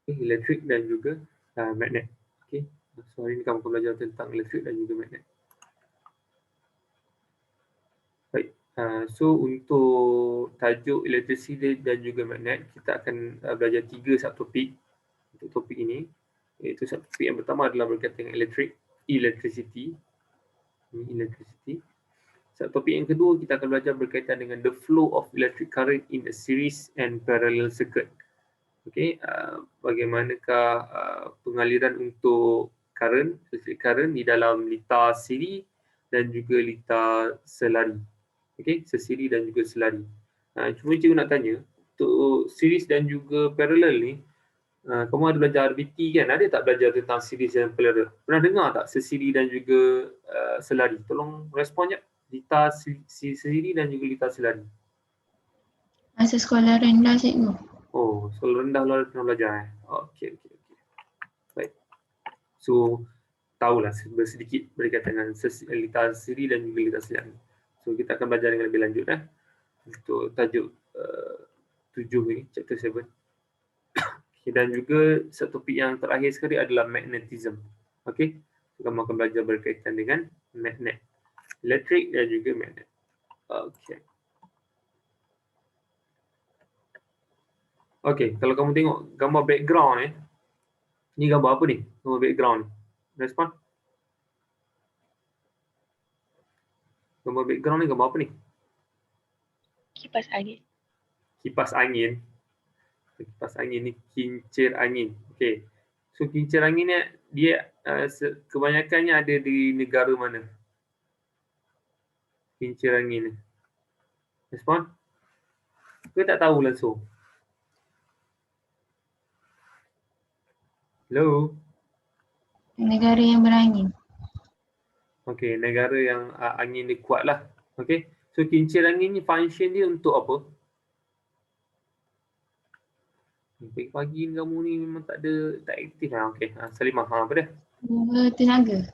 elektrik dan juga magnet. Okay. So hari ini kamu akan belajar tentang elektrik dan juga magnet. Baik. So untuk tajuk elektrisiti dan juga magnet, kita akan belajar 3 subtopik untuk topik ini. Iaitu subtopik yang pertama adalah berkaitan dengan electricity. Subtopik yang kedua, kita akan belajar berkaitan dengan the flow of electric current in a series and parallel circuit. Okay, bagaimanakah pengaliran untuk electric current di dalam litar siri dan juga litar selari. Okay, sesiri dan juga selari. Cuma cikgu nak tanya, untuk series dan juga parallel ni, kamu ada belajar RBT kan? Ada tak belajar tentang series dan parallel? Pernah dengar tak sesiri dan juga selari? Tolong respon je. Litar sesiri dan juga litar selari. Masa sekolah rendah cikgu. Oh, sekolah rendah lah pernah belajar. Okey. Baik. So, tahulah sedikit berkaitan dengan litar sesiri dan juga litar selari. So, kita akan belajar dengan lebih lanjut untuk tajuk 7 ni, chapter 7. Dan juga subtopik yang terakhir sekali adalah magnetism. Okey, kamu akan belajar berkaitan dengan magnet, elektrik dan juga magnet. Okey. Okey, kalau kamu tengok gambar background ni gambar apa ni? Gambar background ni. Respon. Gambar background ni gambar apa ni? Kipas angin. Kipas angin. Kipas angin ni kincir angin. Okey. So kincir angin ni dia kebanyakannya ada di negara mana? Kincir angin ni. Respon? Kita tak tahu langsung. Hello? Negara yang berangin. Okey, negara yang angin dia kuat lah. Okey. So kincir angin ni function dia untuk apa? Pagi-pagi kamu ni memang tak aktif lah. Okey. Salimah, apa dia? Tenaga.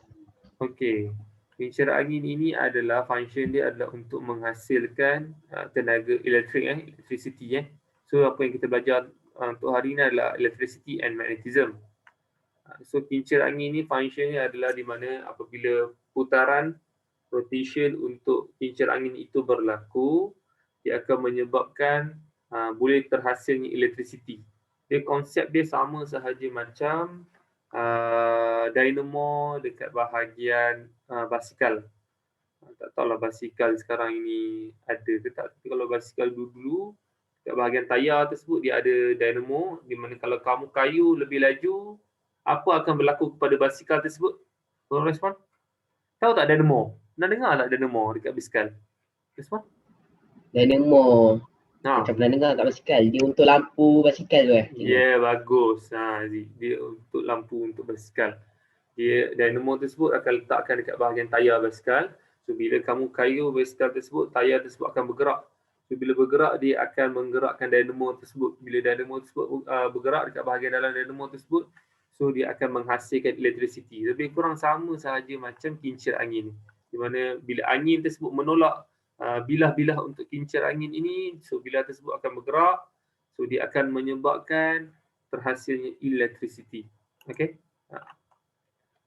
Okey. Kincir angin ini adalah function dia adalah untuk menghasilkan tenaga elektrik, electricity. So apa yang kita belajar untuk hari ini adalah electricity and magnetism. So kincir angin ni function dia adalah di mana apabila putaran rotation untuk kincir angin itu berlaku, dia akan menyebabkan boleh terhasilnya electricity. Dia konsep dia sama sahaja macam dynamo dekat bahagian basikal. Tak tahulah basikal sekarang ini ada ke tak. Tapi kalau basikal dulu dekat bahagian tayar tersebut dia ada dynamo, di mana kalau kamu kayuh lebih laju, apa akan berlaku kepada basikal tersebut? Tolong respon. Tahu tak dynamo? Pernah dengar tak dynamo dekat basikal? Respon. Dynamo. Macam pernah dengar kat basikal. Dia untuk lampu basikal tu bagus. Dia untuk lampu untuk basikal. Dia dynamo tersebut akan letakkan dekat bahagian tayar basikal. So bila kamu kayuh basikal tersebut, tayar tersebut akan bergerak. So bila bergerak, dia akan menggerakkan dynamo tersebut. Bila dynamo tersebut bergerak dekat bahagian dalam dynamo tersebut, so dia akan menghasilkan electricity. Lebih kurang sama sahaja macam kincir angin. Di mana bila angin tersebut menolak bilah-bilah untuk kincir angin ini, so bilah tersebut akan bergerak, so dia akan menyebabkan terhasilnya electricity. Okey.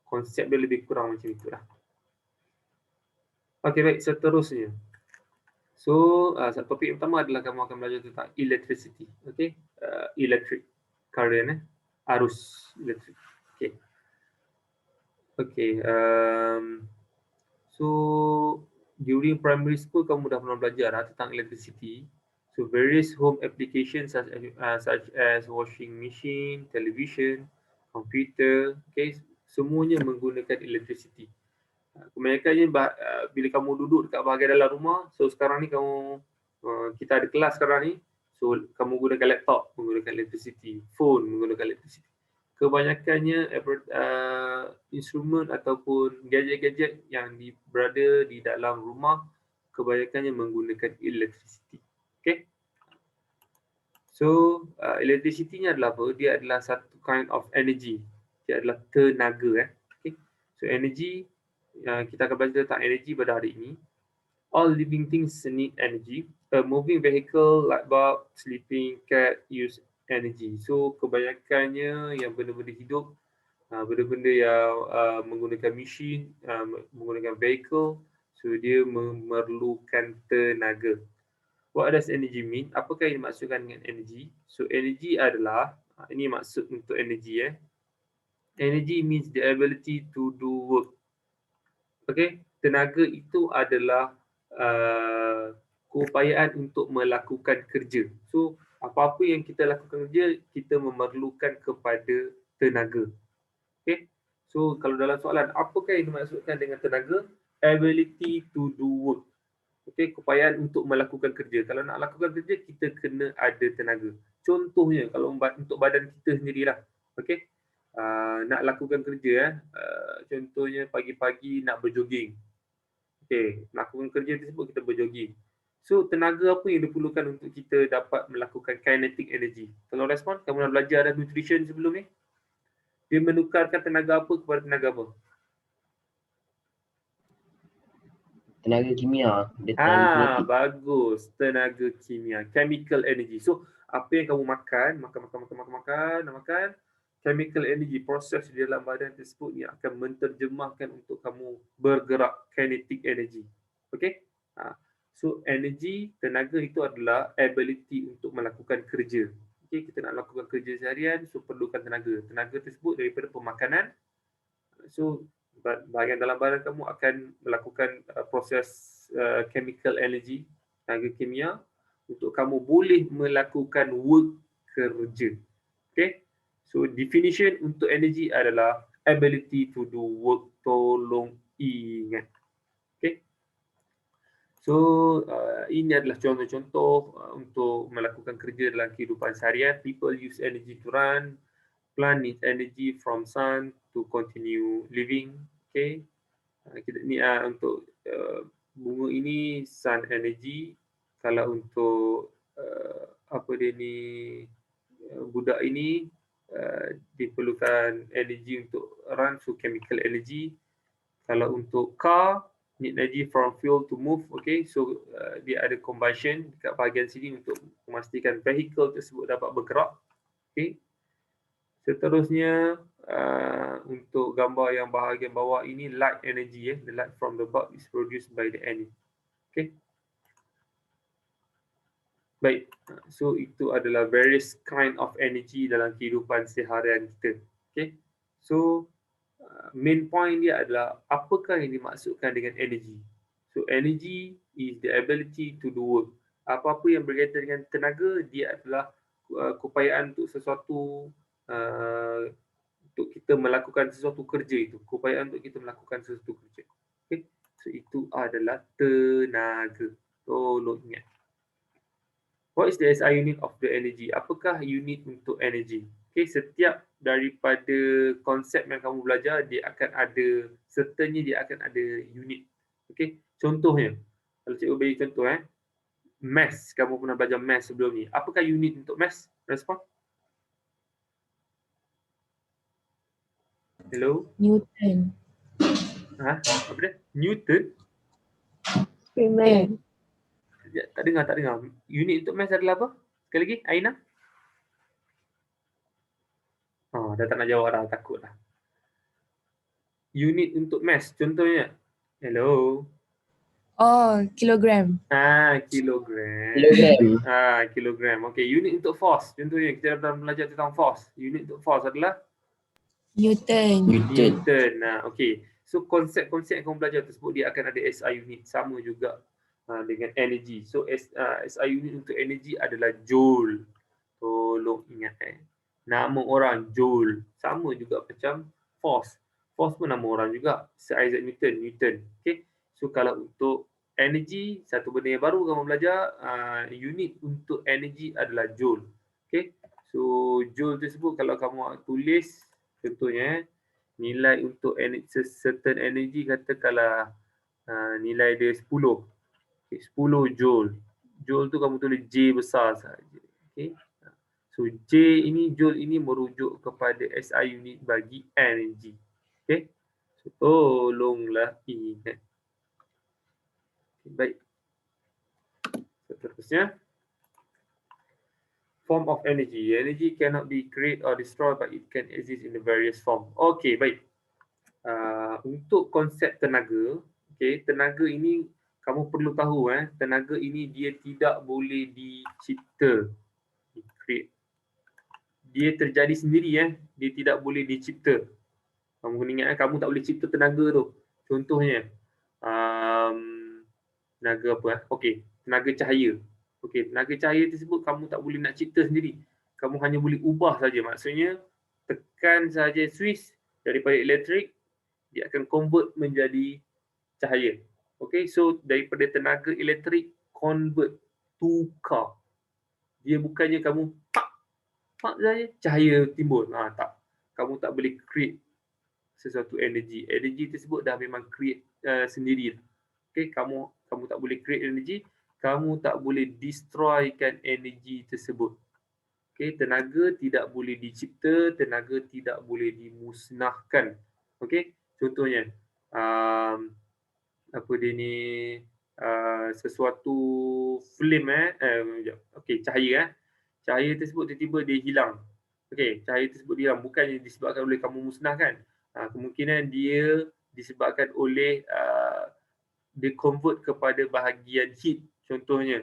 Konsep dia lebih kurang macam itulah. Okey, baik, seterusnya. So, topik pertama adalah kamu akan belajar tentang electricity. Okey, electric current, arus elektrik. Okey. Okey, so during primary school kamu dah pernah belajar tentang electricity. So various home applications such as washing machine, television, computer, okay, semuanya menggunakan electricity. Kebanyakannya bila kamu duduk dekat bahagian dalam rumah, so sekarang ni kita ada kelas sekarang ni, so kamu gunakan laptop menggunakan electricity, phone menggunakan electricity. Kebanyakannya instrumen ataupun gadget-gadget yang berada di dalam rumah kebanyakannya menggunakan electricity. Okay. So electricity ni adalah apa? Dia adalah satu kind of energy. Dia adalah tenaga. Okay. So energy, kita akan belajar tentang energy pada hari ini. All living things need energy. A moving vehicle, light bulb, sleeping cat use energy. So kebanyakannya yang benda-benda hidup, benda-benda yang menggunakan mesin, menggunakan vehicle, so dia memerlukan tenaga. What does energy mean? Apakah yang dimaksudkan dengan energy? So energy adalah, ini maksud untuk energy Energy means the ability to do work. Okay, tenaga itu adalah keupayaan untuk melakukan kerja. So apa-apa yang kita lakukan kerja, kita memerlukan kepada tenaga. Okay, so kalau dalam soalan, apakah yang dimaksudkan dengan tenaga? Ability to do work. Okay, keupayaan untuk melakukan kerja. Kalau nak lakukan kerja, kita kena ada tenaga. Contohnya, kalau untuk badan kita sendirilah. Okay, nak lakukan kerja, contohnya pagi-pagi nak berjoging. Okay, lakukan kerja tersebut kita berjoging. So, tenaga apa yang diperlukan untuk kita dapat melakukan kinetic energy? Kalau respon, kamu dah belajar dah nutrition sebelum ni? Dia menukarkan tenaga apa kepada tenaga apa? Tenaga kimia. Dia tenaga kinetik. Bagus. Tenaga kimia. Chemical energy. So, apa yang kamu makan, chemical energy, proses di dalam badan tersebut ni akan menterjemahkan untuk kamu bergerak, kinetic energy. Okay? So, energy, tenaga itu adalah ability untuk melakukan kerja. Okay, kita nak lakukan kerja seharian, so perlukan tenaga. Tenaga tersebut daripada pemakanan. So, bahagian dalam badan kamu akan melakukan proses chemical energy, tenaga kimia, untuk kamu boleh melakukan work kerja. Okay? So, definition untuk energy adalah ability to do work. Tolong ingat. Okay? So, ini adalah contoh-contoh untuk melakukan kerja dalam kehidupan seharian. People use energy to run. Plant needs energy from sun to continue living. Okay. Kita ni untuk bunga ini sun energy. Kalau untuk apa dia ni, budak ini diperlukan energy untuk run, so chemical energy. Kalau untuk car, need energy from fuel to move. Okay, so dia ada combustion dekat bahagian sini untuk memastikan vehicle tersebut dapat bergerak. Okay. Seterusnya, untuk gambar yang bahagian bawah ini, light energy. The light from the bulb is produced by the energy. Okay. Baik, so itu adalah various kind of energy dalam kehidupan seharian kita. Okay. So, main point dia adalah apakah yang dimaksudkan dengan energy. So, energy is the ability to do work. Apa-apa yang berkaitan dengan tenaga, dia adalah keupayaan untuk sesuatu, untuk kita melakukan sesuatu kerja itu. Keupayaan untuk kita melakukan sesuatu kerja. Okay. So, itu adalah tenaga. Tolong ingat. What is the SI unit of the energy? Apakah unit untuk energy? Okay, setiap daripada konsep yang kamu belajar, dia akan ada, sertanya dia akan ada unit. Okay, contohnya, kalau cikgu bagi contoh, mass, kamu pernah belajar mass sebelum ni. Apakah unit untuk mass? Respon? Hello? Newton. Apa dia? Newton? Experiment. Tak dengar. Unit untuk mass adalah apa? Sekali lagi, Aina? Dah tak nak jawab dah, takut dah. Unit untuk mass, contohnya. Hello? Kilogram. Kilogram. Kilogram. Okay, unit untuk force. Contohnya, kita dah belajar tentang force. Unit untuk force adalah? Newton. Okay. So, konsep-konsep yang kamu belajar tersebut, dia akan ada SI unit. Sama juga dengan energy. So, SI unit untuk energy adalah joule. Tolong ingat. Nama orang joule. Sama juga macam force. Force pun nama orang juga. Sir Isaac Newton. Okay. So, kalau untuk energy, satu benda yang baru kamu belajar, unit untuk energy adalah joule. Okay. So, joule tersebut kalau kamu tulis, contohnya, nilai untuk certain energy, katakanlah nilai dia 10. Okay, 10 joule. Joule tu kamu tulis J besar sahaja. Okay. So, joule ini merujuk kepada SI unit bagi energy. Okay. So, tolonglah ingat. Okay, baik. Seterusnya. form of energy. Energy cannot be created or destroyed, but it can exist in the various form. Okey, baik. Untuk konsep tenaga, okey, tenaga ini kamu perlu tahu tenaga ini dia tidak boleh dicipta, di-create. Dia terjadi sendiri dia tidak boleh dicipta. Kamu kena ingat kamu tak boleh cipta tenaga tu. Contohnya tenaga apa okey, tenaga cahaya. Okey, tenaga cahaya tersebut kamu tak boleh nak cipta sendiri. Kamu hanya boleh ubah saja. Maksudnya tekan saja switch daripada elektrik, dia akan convert menjadi cahaya. Okey, so daripada tenaga elektrik convert, tukar. Dia bukannya kamu pak saja cahaya timbul. Tak. Kamu tak boleh create sesuatu energi. Energi tersebut dah memang create sendiri. Okey, kamu tak boleh create energi, kamu tak boleh destroykan energi tersebut. Okey, tenaga tidak boleh dicipta, tenaga tidak boleh dimusnahkan. Okey, contohnya apa dia ni, sesuatu flame okey, cahaya cahaya tersebut tiba-tiba dia hilang. Okey, cahaya tersebut hilang bukannya disebabkan oleh kamu musnahkan. Kemungkinan dia disebabkan oleh dia convert kepada bahagian heat contohnya.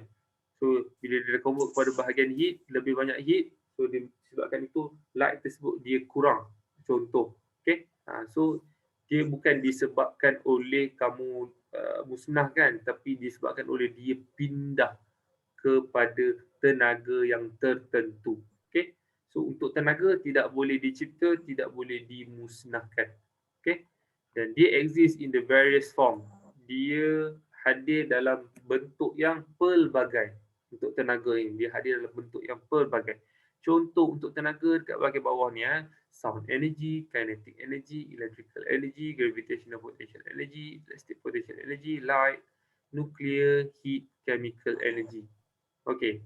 So bila dia convert kepada bahagian heat, lebih banyak heat, so disebabkan itu light tersebut dia kurang. Contoh. Okey. So dia bukan disebabkan oleh kamu musnahkan, tapi disebabkan oleh dia pindah kepada tenaga yang tertentu. Okey. So untuk tenaga tidak boleh dicipta, tidak boleh dimusnahkan. Okey. Dan dia exist in the various form. Dia hadir dalam bentuk yang pelbagai. Untuk tenaga ini, dia hadir dalam bentuk yang pelbagai. Contoh untuk tenaga dekat bahagian bawah ni sound energy, kinetic energy, electrical energy, gravitational potential energy, elastic potential energy, light, nuclear, heat, chemical energy. Okey.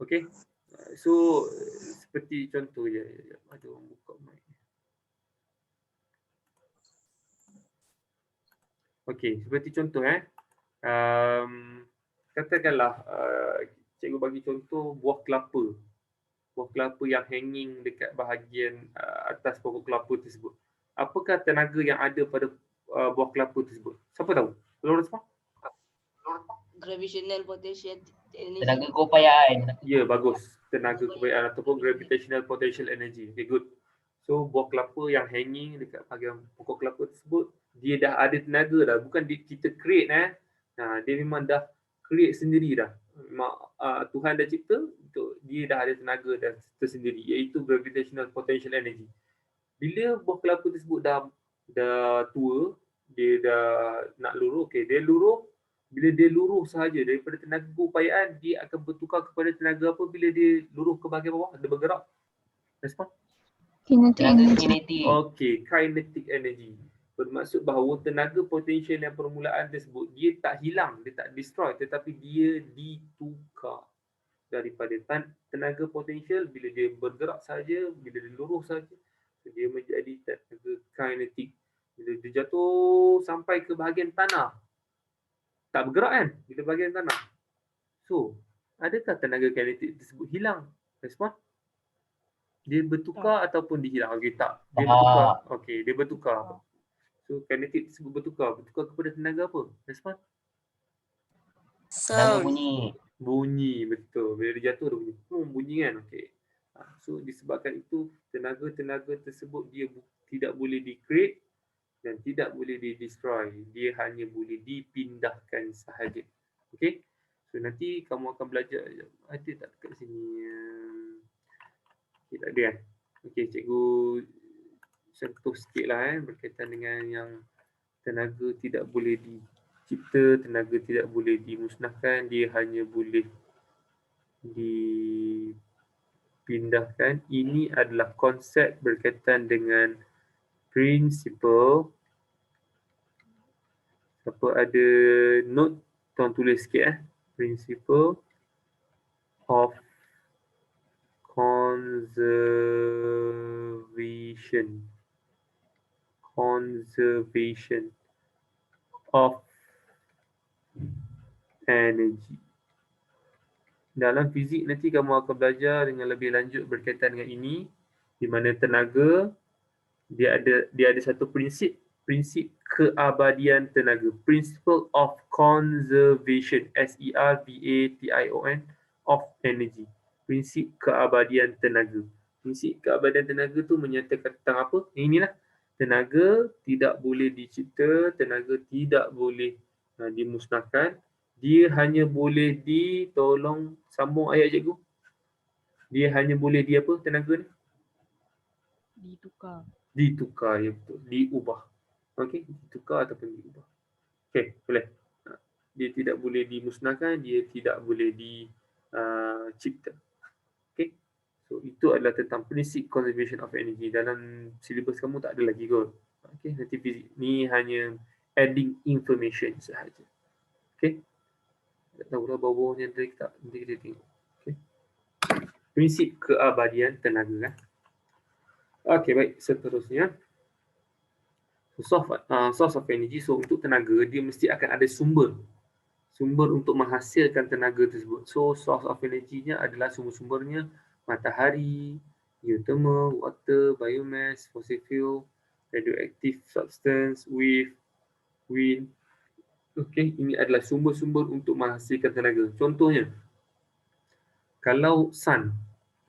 Okey. So seperti contoh je. Ada orang buka mic. Okey, seperti contoh katakanlah cikgu bagi contoh buah kelapa. Buah kelapa yang hanging dekat bahagian atas pokok kelapa tersebut. Apakah tenaga yang ada pada buah kelapa tersebut? Siapa tahu? Belum respon? Gravitational potential energy. Tenaga keupayaan. Ya, bagus. Tenaga keupayaan ataupun gravitational potential energy. Okay, good. So, buah kelapa yang hanging dekat bahagian pokok kelapa tersebut, dia dah ada tenaga dah. Bukan kita create dia memang dah create sendiri dah. Memang Tuhan dah cipta, untuk dia dah ada tenaga dah tersendiri, iaitu gravitational potential energy. Bila buah kelapa tersebut dah tua, dia dah nak luruh, dia luruh. Bila dia luruh sahaja daripada tenaga keupayaan, dia akan bertukar kepada tenaga apa bila dia luruh ke bahagian bawah, dia bergerak. Respon? Kinetic energy. Kinetic. Okey, kinetic energy. Bermaksud bahawa tenaga potensial yang permulaan tersebut, dia tak hilang, dia tak destroy, tetapi dia ditukar daripada tenaga potensial bila dia bergerak saja, bila dia luruh saja, dia menjadi tenaga kinetic. Bila dia jatuh sampai ke bahagian tanah, tak bergerak kan bila bahagian tanah. So, adakah tenaga kinetik tersebut hilang? Respon? Dia bertukar ataupun dihilang? Okey, tak. Dia bertukar. Okey, dia bertukar. So, kinetik tersebut bertukar kepada tenaga apa? Respon? Tenaga Sound. Bunyi, betul. Bila dia jatuh dia bunyi kan? Okey. So, disebabkan itu tenaga-tenaga tersebut dia tidak boleh di-create dan tidak boleh di-destroy. Dia hanya boleh dipindahkan sahaja. Okey? So nanti kamu akan belajar. Ada tak dekat sini? Okay, tak ada kan? Okey, cikgu sentuh sikit lah berkaitan dengan yang tenaga tidak boleh dicipta, tenaga tidak boleh dimusnahkan, dia hanya boleh dipindahkan. Ini adalah konsep berkaitan dengan prinsipal. Siapa ada note, tuan tulis sikit Principle of conservation of energy. Dalam fizik nanti kamu akan belajar dengan lebih lanjut berkaitan dengan ini, di mana tenaga dia ada satu prinsip keabadian tenaga, principle of conservation, SERVATION of energy, prinsip keabadian tenaga. Prinsip keabadian tenaga tu menyatakan tentang apa? Inilah, tenaga tidak boleh dicipta, tenaga tidak boleh dimusnahkan, dia hanya boleh ditolong. Sambung ayat cikgu. Dia hanya boleh apa tenaga ni? Ditukar, ya betul. Diubah. Okey, ditukar ataupun diubah. Okey, boleh. Dia tidak boleh dimusnahkan, dia tidak boleh dicipta. Okey. So itu adalah tentang prinsip conservation of energy. Dalam silibus kamu tak ada lagi kot. Okey, nanti fizik ni hanya adding information sahaja. Okey. Tak tahulah bawah-bawahnya ada tak. Nanti kita tengok. Okey. Prinsip keabadian tenaga kan. Okey, baik. Seterusnya. Source of energy. So untuk tenaga, dia mesti akan ada sumber untuk menghasilkan tenaga tersebut. So source of energy-nya adalah sumber-sumbernya matahari, geothermal, water, biomass, fossil fuel, radioactive substance, wave, wind. Okey, ini adalah sumber-sumber untuk menghasilkan tenaga. Contohnya, kalau sun,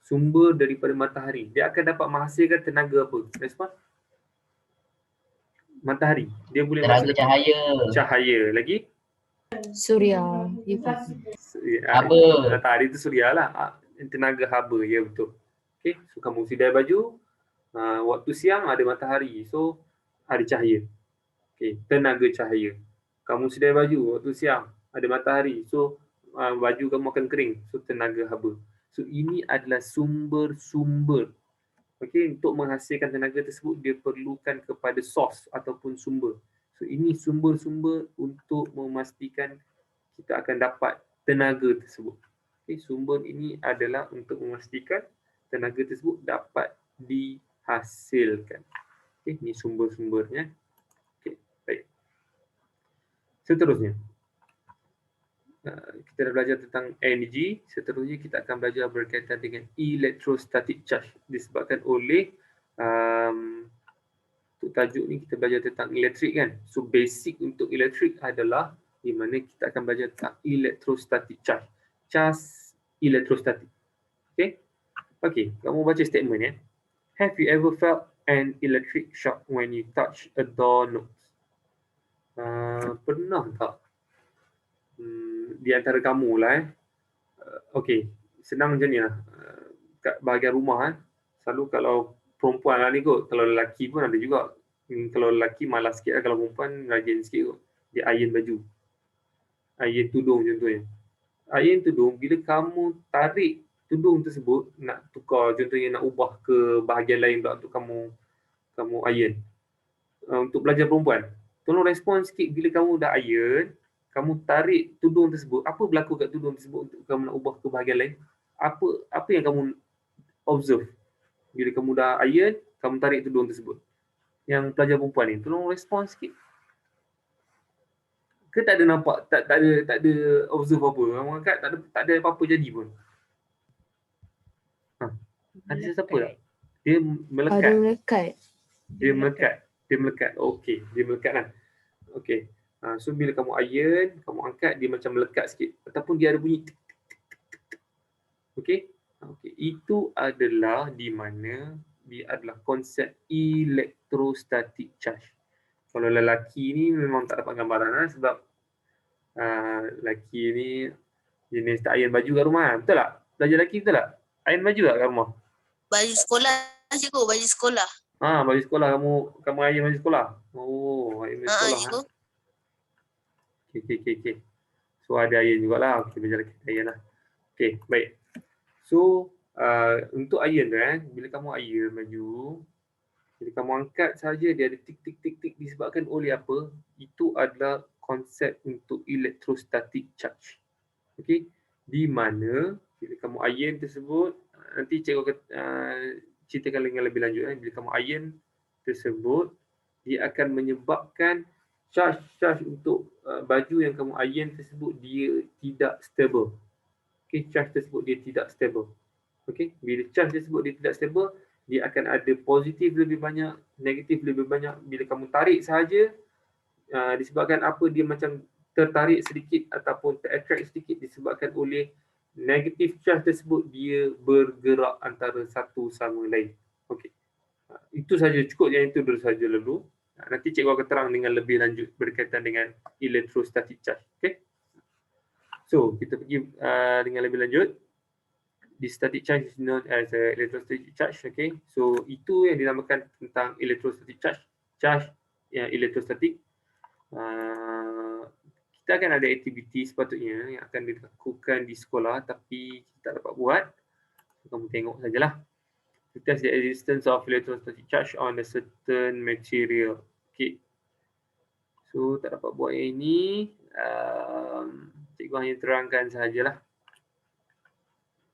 sumber daripada matahari, dia akan dapat menghasilkan tenaga apa? Respon? Matahari. Dia boleh Tenaga menghasilkan cahaya. Lagi? Surya. Haba. Matahari itu surya lah. Tenaga haba, ya betul. Okay, so kamu sidai baju, waktu siang ada matahari, so ada cahaya. Okay, tenaga cahaya. Kamu sidai baju, waktu siang ada matahari, so baju kamu akan kering, so tenaga haba. So ini adalah sumber-sumber. Okay, untuk menghasilkan tenaga tersebut, dia perlukan kepada source ataupun sumber. So ini sumber-sumber untuk memastikan kita akan dapat tenaga tersebut. Okay, sumber ini adalah untuk memastikan tenaga tersebut dapat dihasilkan. Okay, ini sumber-sumbernya. Okay, baik. Seterusnya, kita dah belajar tentang energi. Seterusnya kita akan belajar berkaitan dengan electrostatic charge. Disebabkan oleh untuk tajuk ni kita belajar tentang elektrik kan. So basic untuk elektrik adalah di mana kita akan belajar tentang electrostatic charge. Charge electrostatic. Okay. Okay, kamu baca statement ya. Have you ever felt an electric shock when you touch a doorknob? Pernah tak? Di antara kamu lah okay, senang macam ni lah. Kat bahagian rumah selalu kalau perempuan lah ni kot, kalau lelaki pun ada juga. Kalau lelaki malas sikit lah, kalau perempuan rajin sikit kot. Dia iron baju. Iron tudung contohnya. Iron tudung, bila kamu tarik tudung tersebut, nak tukar, contohnya nak ubah ke bahagian lain pula untuk kamu iron. Untuk belajar perempuan, tolong respon sikit bila kamu dah iron, kamu tarik tudung tersebut, apa berlaku kat tudung tersebut untuk kamu nak ubah ke bahagian lain? Apa yang kamu observe? Bila kamu dah iron, kamu tarik tudung tersebut. Yang pelajar perempuan ni, tolong respon sikit. Ke tak ada nampak, tak ada observe apa? Kamu angkat tak ada apa-apa jadi pun. Ada siapa tak? Dia melekat. Ada melekat. Dia melekat. Okey, dia melekat kan. Okey. So bila kamu iron, kamu angkat, dia macam melekat sikit. Ataupun dia ada bunyi. Okey. Okey, itu adalah di mana dia adalah konsep electrostatic charge. Kalau lelaki ni memang tak dapat gambaran sebab lelaki ni jenis tak iron baju kat rumah. Betul tak? Belajar lelaki betul tak? Iron baju tak kat rumah? Baju sekolah cikgu, baju sekolah. Baju sekolah kamu iron baju sekolah. Oh, iron baju sekolah. Cikgu. Okay. So ada iron jugalah. Okey, belajar lelaki iron lah. Okey, baik. So untuk iron bila kamu iron baju, bila kamu angkat saja dia ada tik disebabkan oleh apa? Itu adalah konsep untuk electrostatic charge. Okey, di mana bila kamu iron tersebut, nanti cikgu ceritakan dengan lebih lanjut. Bila kamu iron tersebut, dia akan menyebabkan charge untuk baju yang kamu iron tersebut dia tidak stable. okay, charge tersebut dia tidak stable. Okay, bila charge tersebut dia tidak stable, dia akan ada positif lebih banyak, negatif lebih banyak. Bila kamu tarik sahaja, disebabkan apa, dia macam tertarik sedikit ataupun ter-attract sedikit disebabkan oleh negatif charge tersebut, dia bergerak antara satu sama lain. Okey. Itu saja, cukup yang itu dulu saja dulu. Nanti cikgu akan terang dengan lebih lanjut berkaitan dengan electrostatic charge. Okey. So, kita pergi dengan lebih lanjut. The static charge is known as electrostatic charge. Okay, so itu yang dinamakan tentang electrostatic charge. Charge yang electrostatic. Kita akan ada aktiviti sepatutnya yang akan dilakukan di sekolah tapi kita tak dapat buat. Kamu tengok sajalah. To test the existence of electrostatic charge on a certain material. Okay. So tak dapat buat yang ini. Cikgu hanya terangkan sahajalah.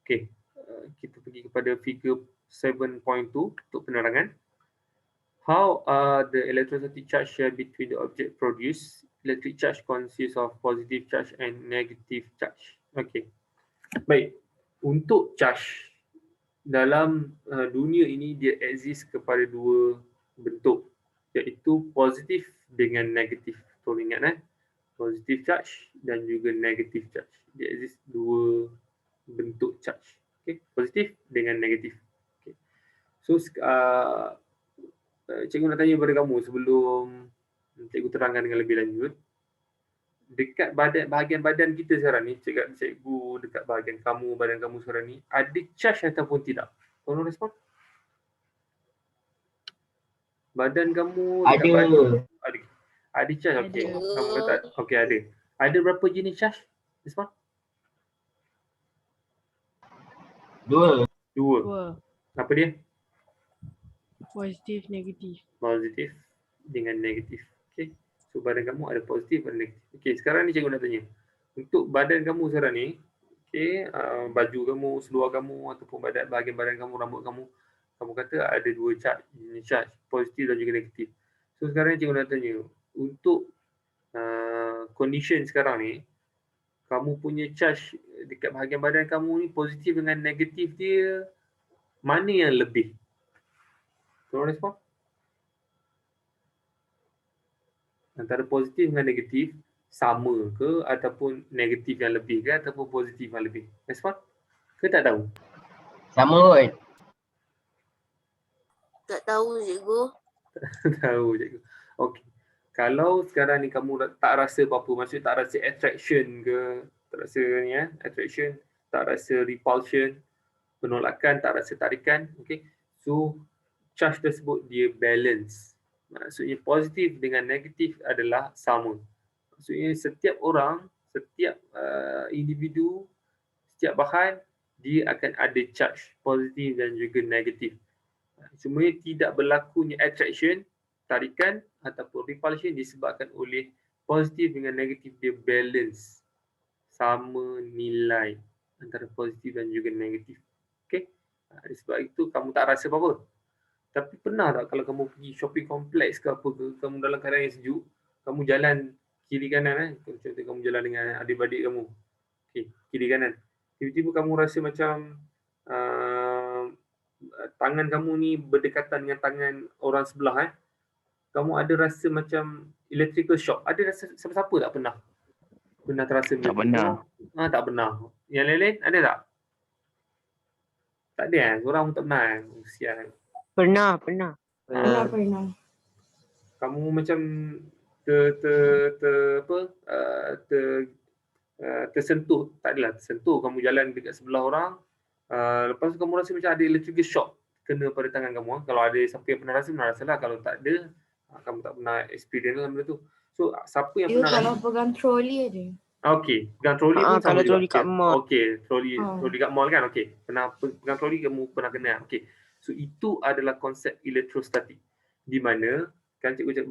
Okay. Kita pergi kepada figure 7.2 untuk penerangan. How are the electrostatic charge shared between the object produced? Electric charge consists of positive charge and negative charge. Okay. Baik. Untuk charge dalam dunia ini dia exist kepada dua bentuk, iaitu positif dengan negatif. Tolong ingat positive charge dan juga negative charge. Dia exist dua bentuk charge. Okay, positif dengan negatif. Okay. So, cikgu nak tanya kepada kamu sebelum cikgu terangkan dengan lebih lanjut. Dekat bahagian badan kita sekarang ni, cikgu dekat bahagian kamu, badan kamu sekarang ni, ada charge ataupun tidak? Tolong respon. Badan kamu dekat badan ada charge, okey. Kamu kata okey ada. Ada berapa jenis charge? Respon. Dua. Apa dia? Positif, negatif. Positif dengan negatif. Okey. So badan kamu ada positif dan negatif. Okey, sekarang ni cikgu nak tanya. Untuk badan kamu sekarang ni, okey, baju kamu, seluar kamu ataupun bahagian badan kamu, rambut kamu, kamu kata ada dua charge, positif dan juga negatif. So sekarang ni cikgu nak tanya, untuk condition sekarang ni, kamu punya charge dekat bahagian badan kamu ni positif dengan negatif dia, mana yang lebih? Tolong respon. Antara positif dengan negatif sama ke ataupun negatif yang lebih ke ataupun positif yang lebih? Respon? Ke tak tahu? Sama kot. Tak tahu cikgu. Tahu cikgu. Okey. Kalau sekarang ni kamu tak rasa apa-apa, maksudnya tak rasa attraction ke, tak rasa ni attraction, tak rasa repulsion, penolakan, tak rasa tarikan, okey. So charge tersebut dia balance. Maksudnya positif dengan negatif adalah sama. Maksudnya setiap orang, setiap individu, setiap bahan dia akan ada charge positif dan juga negatif. Semuanya tidak berlakunya attraction, tarikan ataupun repulsion disebabkan oleh positif dengan negatif dia balance, sama nilai antara positif dan juga negatif. Okey. Sebab itu kamu tak rasa apa-apa. Tapi pernah tak kalau kamu pergi shopping kompleks ke apa ke, kamu dalam keadaan yang sejuk, kamu jalan kiri kanan contoh kamu jalan dengan adik-beradik kamu. Okey, kiri kanan. Tiba-tiba kamu rasa macam tangan kamu ni berdekatan dengan tangan orang sebelah kamu ada rasa macam electrical shock. Ada rasa siapa-siapa tak pernah? Pernah terasa Tak pernah. Tak pernah. Yang lain-lain ada tak? Tak ada Korang pun tak pernah Sial. Pernah. Pernah. Kamu macam tersentuh. Tak adalah tersentuh. Kamu jalan dekat sebelah orang. Lepas tu kamu rasa macam ada electrical shock kena pada tangan kamu. Kalau ada siapa yang pernah rasa lah. Kalau tak ada, kamu tak pernah experience lah benda tu. So siapa yang pernah Kalau pegang troli ada. Okey, pegang troli pun sama kalau juga. troli kat mall. Okey, troli kat mall kan. Okey. Pernah pegang troli kamu pernah kena. Okey. So itu adalah konsep electrostatic. Di mana kan cikgu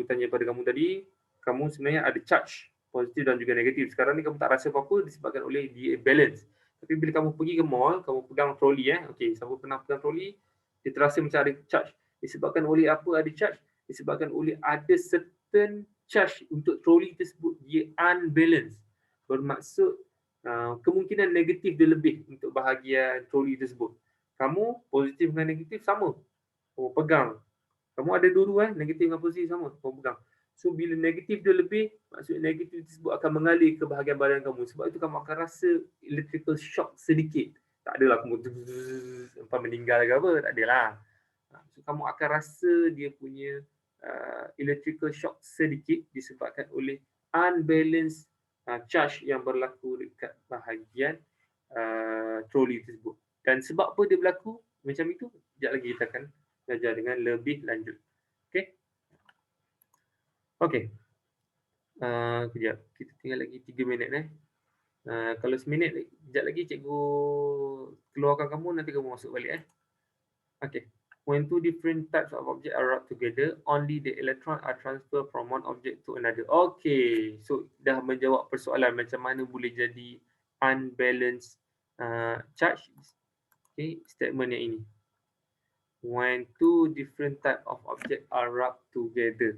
tanya pada kamu tadi, kamu sebenarnya ada charge positif dan juga negatif. Sekarang ni kamu tak rasa apa-apa disebabkan oleh dia balance. Tapi bila kamu pergi ke mall, kamu pegang troli okey, siapa pernah pegang troli, dia terasa macam ada charge. Disebabkan oleh apa ada charge? Disebabkan oleh ada certain charge untuk troli tersebut dia unbalanced. Bermaksud kemungkinan negatif dia lebih untuk bahagian troli tersebut. Kamu positif dengan negatif sama. Kamu pegang. Kamu ada dua-dua negatif dengan positif sama. Kamu pegang. So bila negatif dia lebih, maksudnya negatif tersebut akan mengalir ke bahagian badan kamu. Sebab itu kamu akan rasa electrical shock sedikit. Tak adalah kamu sampai meninggal ke apa, tak adalah. So kamu akan rasa dia punya electrical shock sedikit disebabkan oleh unbalanced charge yang berlaku dekat bahagian troli tersebut. Dan sebab apa dia berlaku macam itu, sekejap lagi kita akan belajar dengan lebih lanjut. Okey. Okey. Kejap. Kita tinggal lagi 3 minit kalau seminit, sekejap lagi cikgu keluarkan kamu, nanti kamu masuk balik Okey. When two different types of object are rubbed together, only the electron are transferred from one object to another. Okey. So dah menjawab persoalan macam mana boleh jadi unbalanced charge. Okey, statement yang ini. When two different type of object are rubbed together.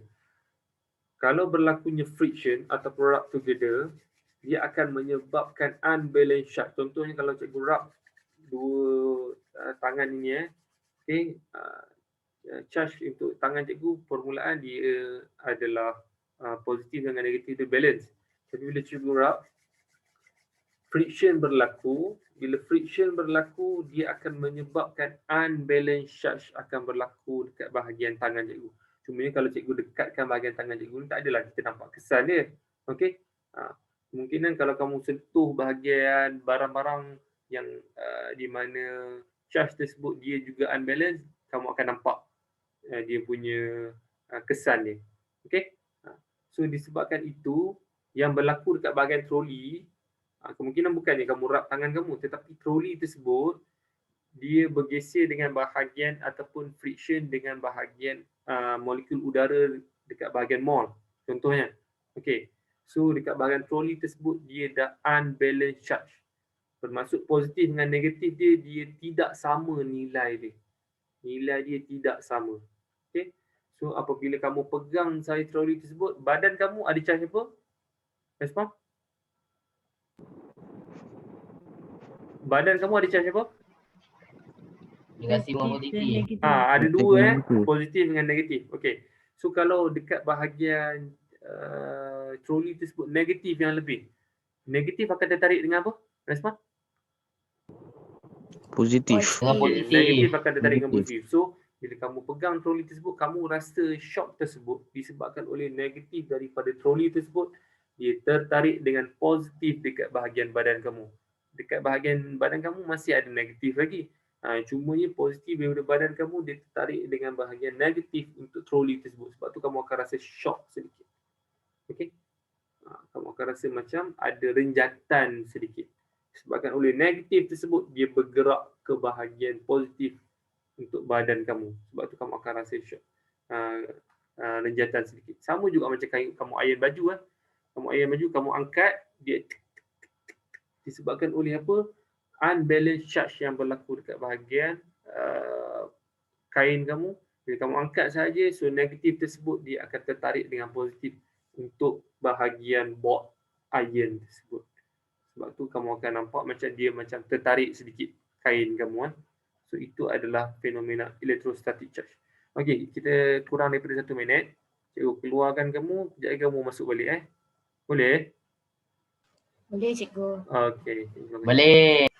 Kalau berlakunya friction atau rub together, dia akan menyebabkan unbalanced charge. Contohnya kalau cikgu rub dua tangan ini okey, charge untuk tangan cikgu permulaan dia adalah positif dengan negatif dia balance. Tapi bila cikgu rub, friction berlaku. Bila friction berlaku, dia akan menyebabkan unbalanced charge akan berlaku dekat bahagian tangan cikgu. Cumanya kalau cikgu dekatkan bahagian tangan cikgu ni, tak adalah kita nampak kesan dia. Okey. Kemungkinan kalau kamu sentuh bahagian barang-barang yang di mana charge tersebut dia juga unbalanced, kamu akan nampak dia punya kesan dia. Okey. So disebabkan itu, yang berlaku dekat bahagian troli, kemungkinan bukannya kamu rub tangan kamu, tetapi troli tersebut dia bergeser dengan bahagian ataupun friction dengan bahagian molekul udara dekat bahagian mol. Contohnya. Okey. So dekat bahagian troli tersebut dia dah unbalanced charge. Bermaksud positif dengan negatif dia tidak sama nilai dia. Nilai dia tidak sama. Okey. So apabila kamu pegang sari troli tersebut, badan kamu ada charge apa? Respon? Badan kamu ada charge apa? Negatif dengan positif. Ada dua positif dengan negatif. Okey. So kalau dekat bahagian troli tersebut negatif yang lebih. Negatif akan tertarik dengan apa? Respon? Positif. Dengan Okay. positif. Negatif akan tertarik dengan positif. So bila kamu pegang troli tersebut, kamu rasa shock tersebut disebabkan oleh negatif daripada troli tersebut, dia tertarik dengan positif dekat bahagian badan kamu. Dekat bahagian badan kamu masih ada negatif lagi. Cumanya positif daripada badan kamu dia tertarik dengan bahagian negatif untuk troli tersebut. Sebab tu kamu akan rasa shock sedikit. Okey. Kamu akan rasa macam ada renjatan sedikit. Disebabkan oleh negatif tersebut dia bergerak ke bahagian positif untuk badan kamu. Sebab tu kamu akan rasa shock. Renjatan sedikit. Sama juga macam kamu iron baju Kamu iron baju, kamu angkat, dia disebabkan oleh apa? Unbalanced charge yang berlaku dekat bahagian kain kamu. Bila kamu angkat saja, so negatif tersebut dia akan tertarik dengan positif untuk bahagian board iron tersebut. Sebab tu kamu akan nampak macam dia macam tertarik sedikit kain kamu. So itu adalah fenomena electrostatic charge. Okey, kita kurang daripada 1 minit. Cikgu keluarkan kamu, sekejap lagi kamu masuk balik Boleh? Boleh cikgu. Okey. Boleh.